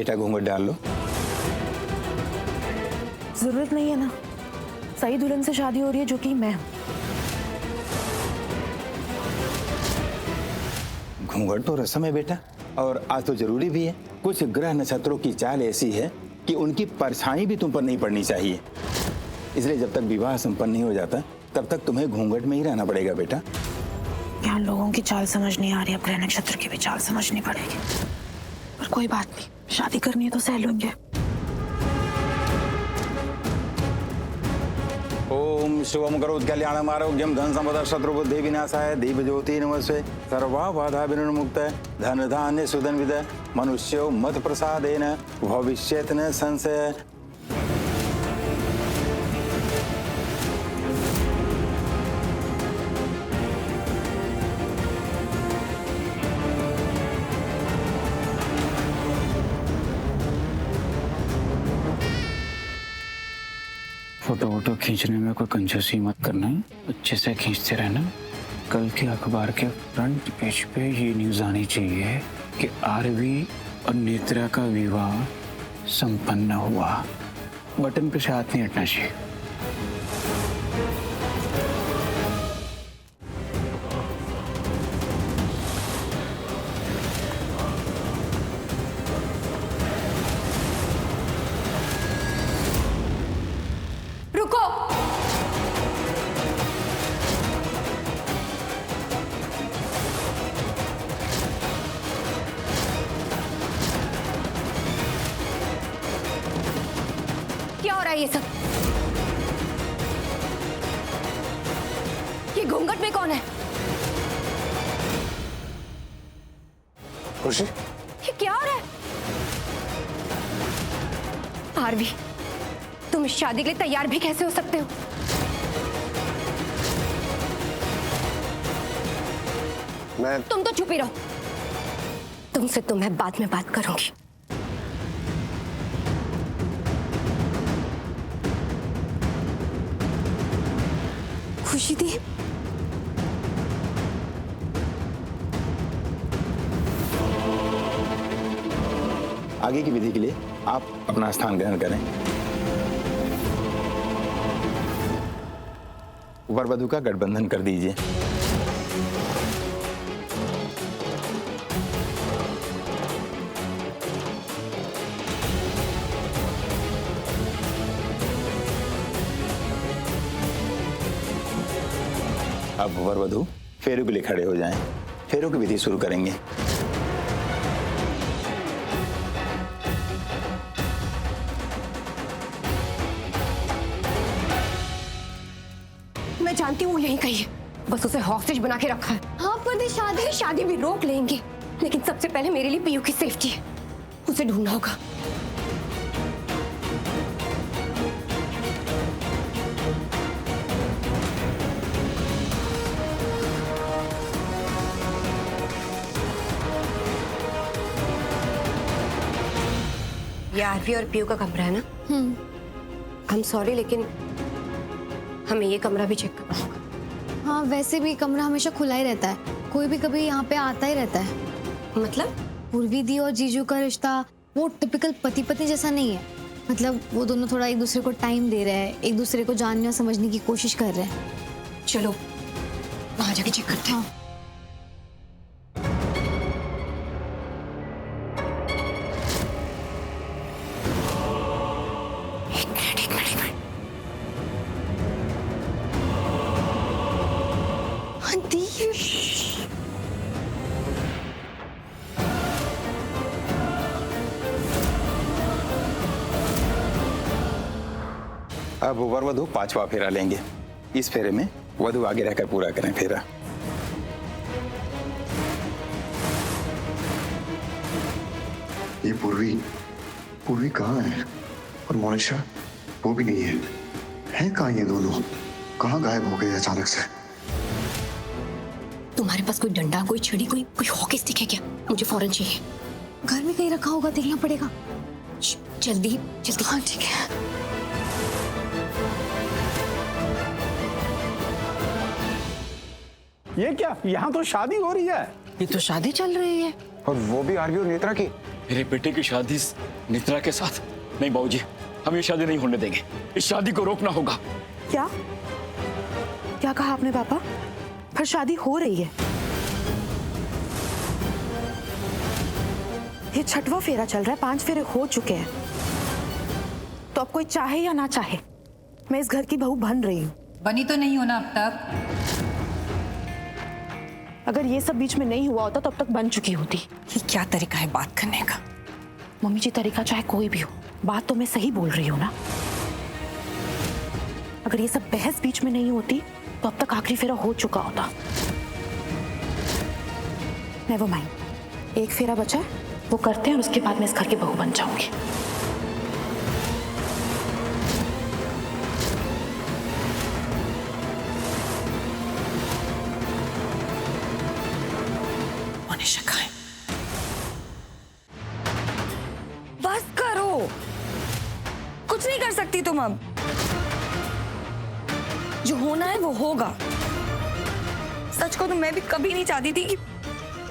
बेटा घूंघट डाल लो। जरूरत नहीं है ना, सही दुल्हन से शादी हो रही है जो कि मैं हूं। घूंघट तो रस्म है बेटा, और आज तो जरूरी भी है। कुछ ग्रह नक्षत्रों की चाल ऐसी है कि उनकी परछाई भी तुम पर नहीं पड़नी चाहिए, इसलिए जब तक विवाह संपन्न नहीं हो जाता तब तक तुम्हें घूंघट में ही रहना पड़ेगा बेटा। यहाँ लोगों की चाल समझ नहीं आ रही, अब ग्रह नक्षत्र की भी चाल समझनी पड़ेगी। पर कोई बात नहीं, शादी करनी है तो सह लूंगे। ओम शुभम करोति कल्याणम आरोग्यम धन संपदा शत्रु बुद्धि विनाशाय दीप ज्योति नमस्ते सर्वा बाधा विनिर्मुक्त धन धान्य सुधन विद मनुष्यो मत प्रसादेन भविष्यत न संशय। फोटो वोटो खींचने में कोई कंजूसी मत करना है, अच्छे से खींचते रहना। कल के अखबार के फ्रंट पेज पे ये न्यूज़ आनी चाहिए कि आरवी और नेत्रा का विवाह संपन्न हुआ। बटन पे से हाथ नहीं हटना चाहिए। रुको, क्या हो रहा है ये सब? ये घूंघट में कौन है? खुशी, ये क्या हो रहा है? आरवी, तुम इस शादी के लिए तैयार भी कैसे हो सकते हो? तुम तो चुप ही रहो, तुमसे तो मैं बाद में बात करूंगी। खुशी दी, आगे की विधि के लिए आप अपना स्थान ग्रहण करें। वर वधु का गठबंधन कर दीजिए। अब वर वधु फेरों के लिए खड़े हो जाएं। फेरों की विधि शुरू करेंगे। मैं जानती हूँ यहीं कहीं है, बस उसे हॉस्टेज बना के रखा है। हाँ, पर शादी भी रोक लेंगे, लेकिन सबसे पहले मेरे लिए पीयू की सेफ्टी है, उसे ढूंढना होगा। ये आरवी और पीयू का कमरा है ना? आई एम सॉरी, लेकिन हमें ये कमरा भी चेक करना होगा। हाँ, वैसे भी कमरा हमेशा खुला ही रहता है, कोई भी कभी यहाँ पे आता ही रहता है। मतलब? पूर्वी दी और जीजू का रिश्ता वो टिपिकल पति पत्नी जैसा नहीं है। मतलब वो दोनों थोड़ा एक दूसरे को टाइम दे रहे हैं, एक दूसरे को जानने और समझने की कोशिश कर रहे हैं। चलो वहां जाके चेक करते हैं। एक मिनट। आंटी, अब वर वधु 5वां फेरा लेंगे। इस फेरे में वधु आगे रहकर पूरा करें फेरा। ये पूर्वी कहाँ है? और मोनिशा वो भी नहीं है कहाँ ये दोनों? कहाँ गायब हो गए अचानक से? तुम्हारे पास कोई डंडा, कोई छड़ी, कोई हॉकी स्टिक है क्या? मुझे फौरन चाहिए। घर में कहीं रखा होगा, देखना पड़ेगा। जल्दी। हाँ ठीक है। ये क्या, यहाँ तो शादी हो रही है। ये तो शादी चल रही है। और वो भी आरवी और नेत्रा की। मेरे बेटे की शादी नेत्रा के साथ नहीं बाबूजी, हम ये शादी नहीं होने देंगे। इस शादी को रोकना होगा। क्या क्या कहा आपने पापा? फिर शादी हो रही है? ये 6वां फेरा चल रहा है, 5 फेरे हो चुके हैं। तो अब कोई चाहे या ना चाहे, मैं इस घर की बहू बन रही हूँ। बनी तो नहीं हो ना अब तक। अगर ये सब बीच में नहीं हुआ होता तो अब तक बन चुकी होती। ये क्या तरीका है बात करने का? मम्मी जी, तरीका चाहे कोई भी हो, बात तो मैं सही बोल रही हूँ ना। अगर ये सब बहस बीच में नहीं होती तो अब तक आखिरी फेरा हो चुका होता। नेवर माइंड, एक फेरा बचा है, वो करते हैं और उसके बाद मैं इस घर की बहू बन जाऊंगी। मोनिशा कहाँ है? बस करो, कुछ नहीं कर सकती तुम अब। जो होना है वो होगा। सच को तो मैं भी कभी नहीं चाहती थी कि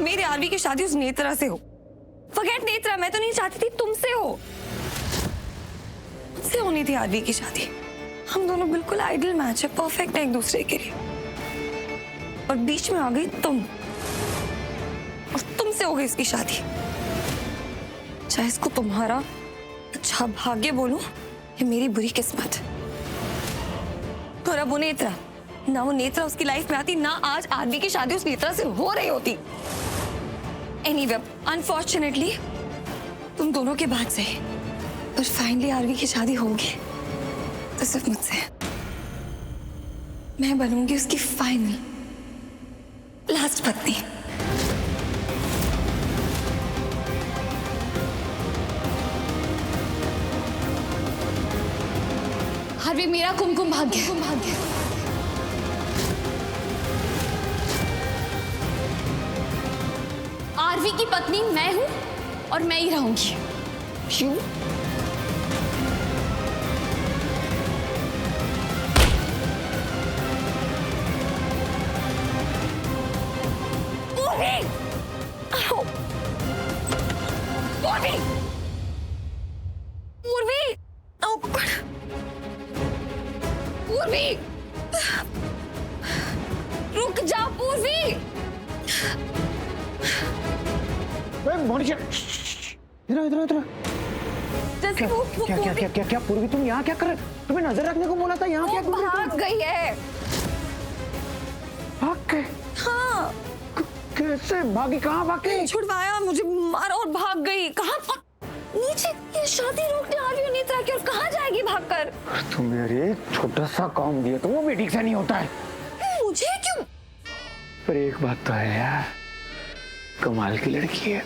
मेरी आरवी की शादी उस नेत्रा से हो। फॉरगेट नेत्रा, मैं तो नहीं चाहती थी तुमसे हो। मुझसे होनी थी आरवी की शादी। हम दोनों बिल्कुल आइडियल मैच है, परफेक्ट है एक दूसरे के लिए। और बीच में आ गई तुम, और तुमसे हो गई इसकी शादी। चाहे इसको तुम्हारा अच्छा भाग्य बोलूं या मेरी बुरी किस्मत। और अब वो नेत्रा, ना वो नेत्रा उसकी लाइफ में आती, ना आज आरवी की शादी उस नेत्रा से हो रही होती। एनीवे, अनफॉर्चुनेटली तुम दोनों के बाद से, पर फाइनली आरवी की शादी होगी तो सिर्फ मुझसे। मैं बनूंगी उसकी फाइनल लास्ट पत्नी। आरवी मेरा कुमकुम भाग्य। आरवी की पत्नी मैं हूं और मैं ही रहूंगी। क्यों? पूर्वी! आओ! पूर्वी! पूर्वी! आओ! पूर्वी! रुक जा पूर्वी! मोनिशा, इधर इधर इधर। जैसे वो क्या क्या क्या क्या क्या पूर्वी, तुम यहाँ क्या कर रहे? तुम्हें नजर रखने को बोला था, यहाँ क्या कर रहे? भाग गई है। भाग गए? हाँ, कैसे भागी? कहाँ भागे? छुड़वाया, मुझे मारा और भाग गई। कहाँ नीचे? ये शादी रोकने आ रही हो नेत्रा की, और कहाँ जाएगी भागकर? तुम यार छोटा सा काम दिया तो वो भी ठीक से नहीं होता है। मुझे क्यों? पर एक बात तो है यार, कमाल की लड़की है।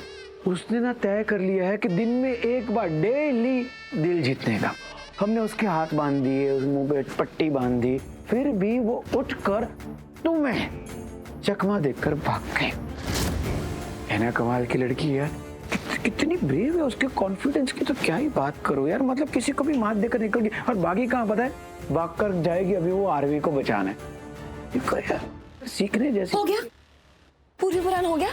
उसने ना तय कर लिया है कि दिन में एक बार डेली दिल जीतने का। हमने उसके हाथ बांध दिए, उस मुंह पे पट्टी बांध दी, फिर भी वो उठकर तुम्हें चकमा देकर भाग गई। है ना कमाल की लड़की है? कितनी ब्रेव है, उसके कॉन्फिडेंस की तो क्या ही बात करो यार। मतलब किसी को भी मात देकर निकल गई, और बागी कहाँ पता है? भाग कर जाएगी अभी वो आरवी को बचाने। यार सीखने जैसी। हो गया? पूरी पुरान हो गया?